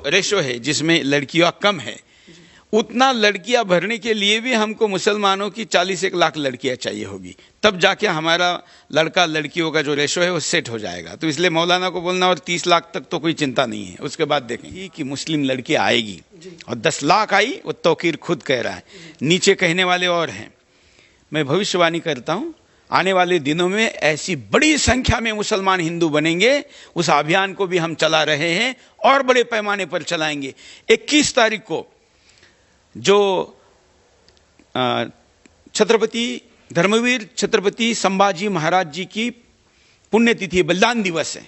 Ratio है जिसमें लड़कियां कम है, उतना लड़कियां भरने के लिए भी हमको मुसलमानों की 40 लाख लड़कियां चाहिए होगी, तब जाके हमारा लड़का लड़कियों का जो रेशो है वो सेट हो जाएगा। तो इसलिए मौलाना को बोलना और 30 लाख तक तो कोई चिंता नहीं है, उसके बाद देखेंगे कि मुस्लिम लड़की आएगी। और 10 लाख आई वो तौकीर खुद कह रहा है, नीचे कहने वाले और हैं। मैं भविष्यवाणी करता हूं आने वाले दिनों में ऐसी बड़ी संख्या में मुसलमान हिंदू बनेंगे, उस अभियान को भी हम चला रहे हैं और बड़े पैमाने पर चलाएंगे। 21 तारीख को जो छत्रपति धर्मवीर छत्रपति संभाजी महाराज जी की पुण्यतिथि बलिदान दिवस है,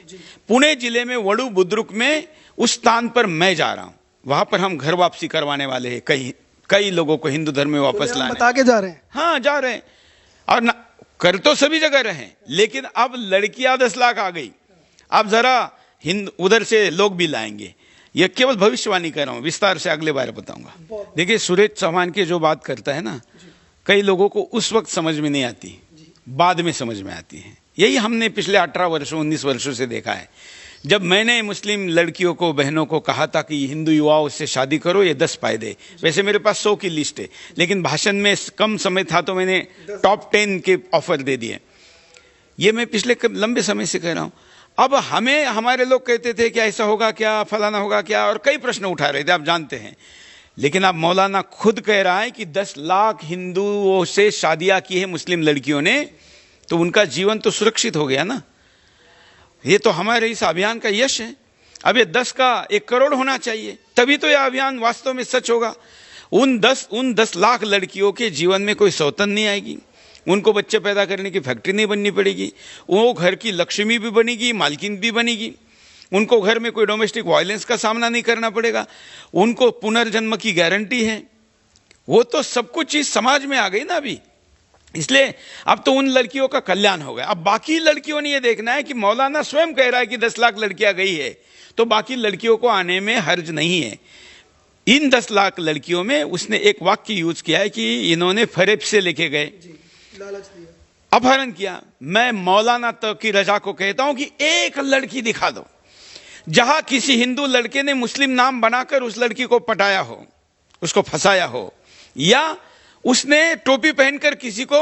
पुणे जिले में वड़ू बुद्रुक में उस स्थान पर मैं जा रहा हूं। वहां पर हम घर वापसी करवाने वाले हैं, कई लोगों को हिंदू धर्म में वापस लाने। बता के जा रहे हैं? हाँ, जा रहे हैं। और कर तो सभी जगह रहे हैं, लेकिन अब लड़कियां 10 लाख आ गई, अब जरा उधर से लोग भी लाएंगे। यह केवल भविष्यवाणी कर रहा हूं, विस्तार से अगले बार बताऊंगा। देखिए, सुरेश चौहान की जो बात करता है ना, कई लोगों को उस वक्त समझ में नहीं आती, बाद में समझ में आती है। यही हमने पिछले 18 वर्षों 19 वर्षों से देखा है। जब मैंने मुस्लिम लड़कियों को, बहनों को कहा था कि हिंदू युवाओं से शादी करो, ये 10 फायदे, वैसे मेरे पास 100 की लिस्ट है, लेकिन भाषण में कम समय था तो मैंने टॉप 10 के ऑफर दे दिए। ये मैं पिछले लंबे समय से कह रहा हूं। अब हमारे लोग कहते थे कि ऐसा होगा क्या, फलाना होगा क्या, और कई प्रश्न उठा रहे थे, आप जानते हैं। लेकिन अब मौलाना खुद कह रहा है कि 10 लाख हिंदुओं से शादियां की है मुस्लिम लड़कियों ने, तो उनका जीवन तो सुरक्षित हो गया ना। ये तो हमारे इस अभियान का यश है। अब ये 10 का 1 करोड़ होना चाहिए, तभी तो यह अभियान वास्तव में सच होगा। उन 10 लाख लड़कियों के जीवन में कोई सौतन नहीं आएगी, उनको बच्चे पैदा करने की फैक्ट्री नहीं बननी पड़ेगी, वो घर की लक्ष्मी भी बनेगी, मालकिन भी बनेगी, उनको घर में कोई डोमेस्टिक वायलेंस का सामना नहीं करना पड़ेगा, उनको पुनर्जन्म की गारंटी है। वो तो सब कुछ चीज समाज में आ गई ना अभी। इसलिए अब तो उन लड़कियों का कल्याण हो गया। अब बाकी लड़कियों ने ये देखना है कि मौलाना स्वयं कह रहा है कि 10 लाख लड़कियां गई है, तो बाकी लड़कियों को आने में हर्ज नहीं है। इन 10 लाख लड़कियों में उसने एक वाक्य यूज किया है कि इन्होंने फरेब से लेके गए, अपहरण किया। मैं मौलाना की रजा को कहता हूं कि एक लड़की दिखा दो जहां किसी हिंदू लड़के ने मुस्लिम नाम बनाकर उस लड़की को पटाया हो, उसको फंसाया हो, या उसने टोपी पहनकर किसी को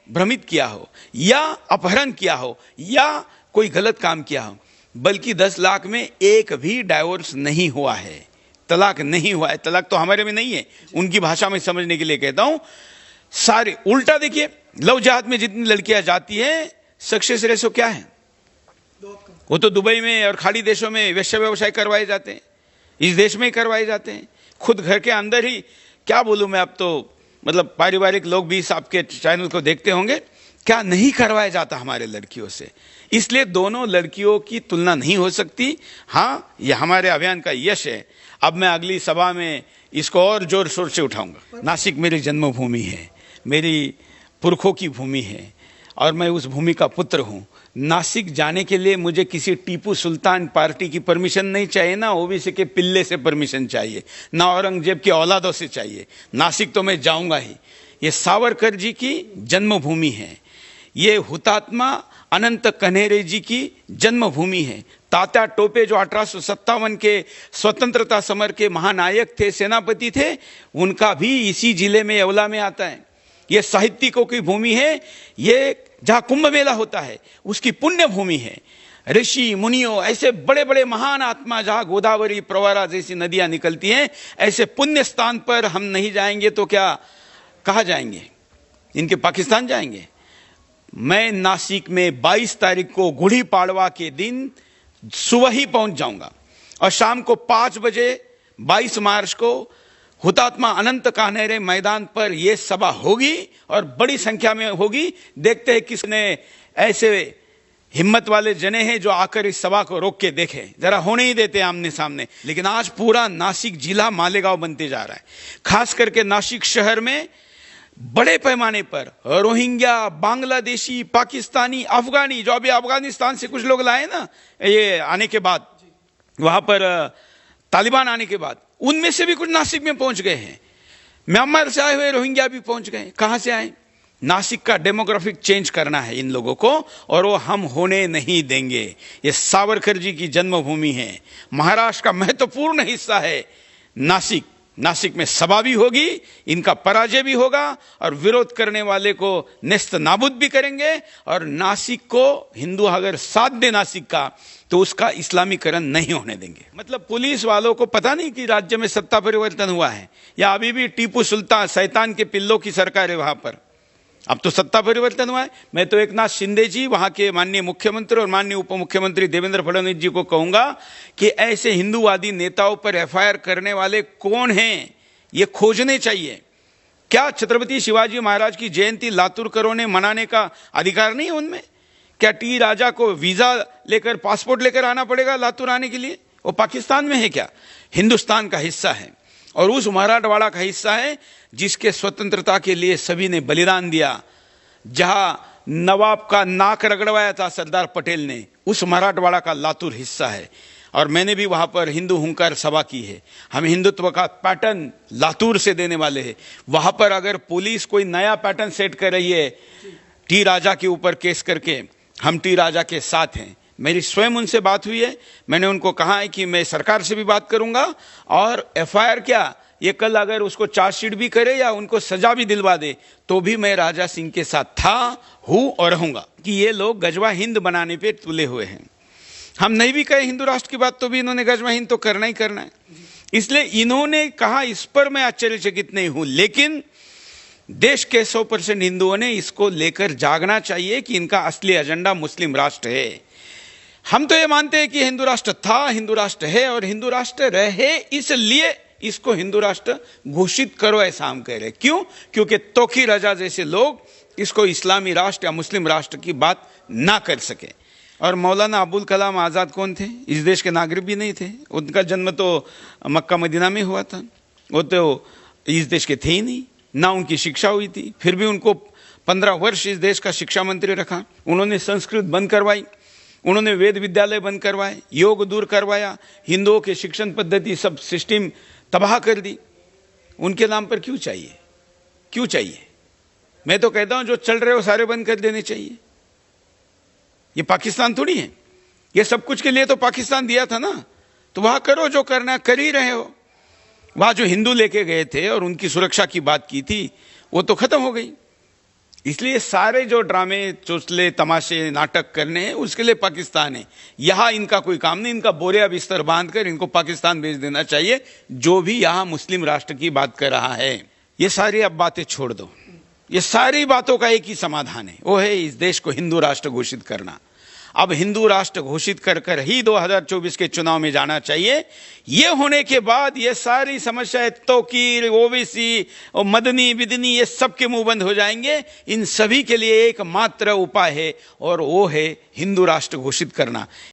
भ्रमित किया हो, या अपहरण किया हो, या कोई गलत काम किया हो। बल्कि 10 लाख में एक भी डाइवोर्स नहीं हुआ है, तलाक नहीं हुआ है। तलाक तो हमारे में नहीं है, उनकी भाषा में समझने के लिए कहता हूं। सारे उल्टा देखिए, लव जिहाद में जितनी लड़कियां जाती हैं, सक्सेस रेशो क्या है? वो तो दुबई में और खाड़ी देशों में वैश्य व्यवसाय करवाए जाते हैं, इस देश में ही करवाए जाते हैं। खुद घर के अंदर ही, क्या बोलूं मैं, अब तो मतलब पारिवारिक लोग भी इस आपके चैनल को देखते होंगे, क्या नहीं करवाया जाता हमारे लड़कियों से। इसलिए दोनों लड़कियों की तुलना नहीं हो सकती। हाँ, यह हमारे अभियान का यश है। अब मैं अगली सभा में इसको और जोर शोर से उठाऊंगा। नासिक मेरी जन्मभूमि है, मेरी पुरखों की भूमि है, और मैं उस भूमि का पुत्र हूं। नासिक जाने के लिए मुझे किसी टीपू सुल्तान पार्टी की परमिशन नहीं चाहिए, ना ओबीसी के पिल्ले से परमिशन चाहिए, ना औरंगजेब की औलादों से चाहिए। नासिक तो मैं जाऊंगा ही। ये सावरकर जी की जन्मभूमि है, ये हुतात्मा अनंत कन्हेरे जी की जन्मभूमि है। तात्या टोपे जो 1857 के स्वतंत्रता समर के महानायक थे, सेनापति थे, उनका भी इसी जिले में, येवला में आता है। ये साहित्यिकों की भूमि है, ये जहां कुंभ मेला होता है उसकी पुण्य भूमि है। ऋषि मुनियों, ऐसे बड़े बड़े महान आत्मा, जहां गोदावरी प्रवरा जैसी नदियां निकलती हैं, ऐसे पुण्य स्थान पर हम नहीं जाएंगे तो क्या कहां जाएंगे? इनके पाकिस्तान जाएंगे। मैं नासिक में 22 तारीख को गुड़ी पाड़वा के दिन सुबह ही पहुंच जाऊंगा, और शाम को 5 बजे 22 मार्च को हुतात्मा अनंत कन्हेरे मैदान पर यह सभा होगी, और बड़ी संख्या में होगी। देखते हैं किसने ऐसे हिम्मत वाले जने हैं जो आकर इस सभा को रोक के देखें। जरा होने ही देते आमने सामने। लेकिन आज पूरा नासिक जिला मालेगांव बनते जा रहा है। खास करके नासिक शहर में बड़े पैमाने पर रोहिंग्या, बांग्लादेशी, पाकिस्तानी, अफगानी, जो अभी अफगानिस्तान से कुछ लोग लाए ना, ये आने के बाद, वहां पर तालिबान आने के बाद, उनमें से भी कुछ नासिक में पहुंच गए हैं। म्यांमार से आए हुए रोहिंग्या भी पहुंच गए। कहां से आए? नासिक का डेमोग्राफिक चेंज करना है इन लोगों को, और वो हम होने नहीं देंगे। ये सावरकर जी की जन्मभूमि है, महाराष्ट्र का महत्वपूर्ण हिस्सा है नासिक। नासिक में सभा भी होगी, इनका पराजय भी होगा, और विरोध करने वाले को नेस्त नाबूद भी करेंगे। और नासिक को हिंदू अगर साथ दे नासिक का, तो उसका इस्लामीकरण नहीं होने देंगे। मतलब पुलिस वालों को पता नहीं कि राज्य में सत्ता परिवर्तन हुआ है, या अभी भी टीपू सुल्तान शैतान के पिल्लों की सरकार है वहां पर। अब तो सत्ता परिवर्तन हुआ है। मैं तो एकनाथ शिंदे जी, वहां के माननीय मुख्यमंत्री और माननीय उप मुख्यमंत्री देवेंद्र फडणवीस जी को कहूंगा कि ऐसे हिंदूवादी नेताओं पर एफआईआर करने वाले कौन हैं, ये खोजने चाहिए। क्या छत्रपति शिवाजी महाराज की जयंती लातूरकरों ने मनाने का अधिकार नहीं है उनमें? क्या टी राजा को वीजा लेकर, पासपोर्ट लेकर आना पड़ेगा लातूर आने के लिए? वो पाकिस्तान में है क्या? हिंदुस्तान का हिस्सा है, और उस मराठवाड़ा का हिस्सा है जिसके स्वतंत्रता के लिए सभी ने बलिदान दिया। जहां नवाब का नाक रगड़वाया था सरदार पटेल ने, उस मराठवाड़ा का लातूर हिस्सा है। और मैंने भी वहां पर हिंदू हुंकार सभा की है। हम हिंदुत्व का पैटर्न लातूर से देने वाले हैं। वहां पर अगर पुलिस कोई नया पैटर्न सेट कर रही है टी राजा के ऊपर केस करके, हम टी राजा के साथ हैं। मेरी स्वयं उनसे बात हुई है, मैंने उनको कहा है कि मैं सरकार से भी बात करूंगा, और एफआईआर क्या, ये कल अगर उसको चार्जशीट भी करे या उनको सजा भी दिलवा दे, तो भी मैं राजा सिंह के साथ था, हूं और रहूंगा। कि ये लोग गजवा हिंद बनाने पे तुले हुए हैं। हम नहीं भी कहे हिंदू राष्ट्र की बात, तो भी इन्होंने गजवा हिंद तो करना ही करना है। इसलिए इन्होंने कहा, इस पर मैं आश्चर्यचकित नहीं हूं, लेकिन देश के 100% हिंदुओं ने इसको लेकर जागना चाहिए कि इनका असली एजेंडा मुस्लिम राष्ट्र है। हम तो ये मानते हैं कि हिंदू राष्ट्र था, हिंदू राष्ट्र है, और हिंदू राष्ट्र रहे, इसलिए इसको हिंदू राष्ट्र घोषित करो, ऐसा हम कह रहे। क्यों? क्योंकि तोखी रजा जैसे लोग इसको इस्लामी राष्ट्र या मुस्लिम राष्ट्र की बात ना कर सके। और मौलाना अबुल कलाम आज़ाद कौन थे? इस देश के नागरिक भी नहीं थे। उनका जन्म तो मक्का मदीना में हुआ था, वो तो इस देश के थे ही नहीं, ना उनकी शिक्षा हुई थी। फिर भी उनको 15 वर्ष इस देश का शिक्षा मंत्री रखा। उन्होंने संस्कृत बंद करवाई, उन्होंने वेद विद्यालय बंद करवाए, योग दूर करवाया, हिंदुओं के शिक्षण पद्धति सब सिस्टम तबाह कर दी। उनके नाम पर क्यों चाहिए? क्यों चाहिए? मैं तो कहता हूं जो चल रहे हो सारे बंद कर देने चाहिए। ये पाकिस्तान थोड़ी है, ये सब कुछ के लिए तो पाकिस्तान दिया था ना, तो वहां करो जो करना, कर ही रहे हो। वहां जो हिंदू लेके गए थे और उनकी सुरक्षा की बात की थी, वो तो खत्म हो गई। इसलिए सारे जो ड्रामे, चोचले, तमाशे, नाटक करने हैं, उसके लिए पाकिस्तान है। यहां इनका कोई काम नहीं। इनका बोरिया बिस्तर बांधकर इनको पाकिस्तान भेज देना चाहिए, जो भी यहां मुस्लिम राष्ट्र की बात कर रहा है। ये सारी अब बातें छोड़ दो। ये सारी बातों का एक ही समाधान है, वो है इस देश को हिंदू राष्ट्र घोषित करना। अब हिंदू राष्ट्र घोषित कर कर ही 2024 के चुनाव में जाना चाहिए। ये होने के बाद ये सारी समस्याएं, तौकीर, ओबीसी और मदनी बिदनी, ये सब के मुंह बंद हो जाएंगे। इन सभी के लिए एक मात्र उपाय है, और वो है हिंदू राष्ट्र घोषित करना।